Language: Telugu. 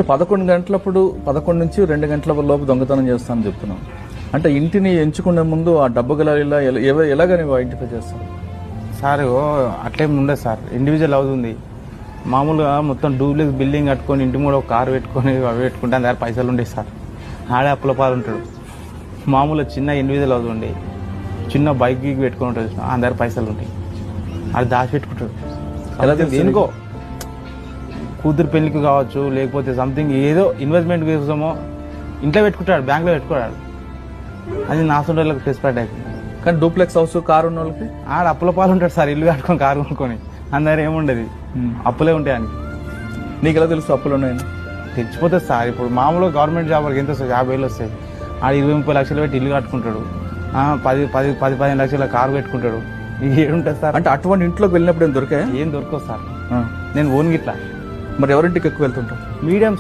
11 గంటలప్పుడు 11 నుంచి 2 గంటల లోపు దొంగతనం చేస్తానని చెప్తున్నాం. అంటే ఇంటిని ఎంచుకునే ముందు ఆ డబ్బు గల ఎలాగ నువ్వు ఐడెంటిఫై చేస్తావు? సార్ అట్లేం ఉండదు సార్, ఇండివిజువల్ హౌస్ ఉంది. మామూలుగా మొత్తం డూప్లెక్స్ బిల్డింగ్ కట్టుకొని ఇంటి కూడా ఒక కారు పెట్టుకొని అవి పెట్టుకుంటే దాని దగ్గర పైసలు ఉండేవి సార్. ఆడే అప్పుల పాలు ఉంటాడు. మామూలుగా చిన్న ఇండివిజువల్ హౌస్ ఉండి చిన్న బైక్ గీక్ పెట్టుకొని ఉంటుంది, ఆ దగ్గర పైసలు ఉంటాయి. అది దాచి పెట్టుకుంటాడు. ఎలా దేనికో కూతురు పెళ్లికి కావచ్చు, లేకపోతే సంథింగ్ ఏదో ఇన్వెస్ట్మెంట్ కోసమో ఇంట్లో పెట్టుకుంటాడు, బ్యాంక్లో పెట్టుకోడాడు. అది నా సొంత వాళ్ళకి ప్రెస్పెక్ట్ అవుతుంది. కానీ డూప్లెక్స్ హౌస్ కారు ఉన్న వాళ్ళకి ఆడ అప్పుల పాలు ఉంటాడు సార్. ఇల్లు కట్టుకొని కారు కొనుక్కొని అందరు ఏముండదు, అప్పులే ఉంటాయి అని. నీకు ఎలా తెలుసు అప్పులు ఉన్నాయని? తెచ్చిపోతుంది సార్. ఇప్పుడు మామూలుగా గవర్నమెంట్ జాబ్ వాళ్ళకి ఎంత వస్తాయి? 50,000 వస్తాయి. ఆడ 20-30 లక్షలు పెట్టి ఇల్లు కట్టుకుంటాడు, 10-15 లక్షల కారు పెట్టుకుంటాడు. ఇది ఏడుంటుంది సార్? అంటే అటువంటి ఇంట్లోకి వెళ్ళినప్పుడు ఏం దొరికాయి? ఏం దొరకదు సార్. నేను ఓన్ గిట్లా మరి ఎవరింటికి ఎక్కువ వెళ్తుంటావు? మీడియం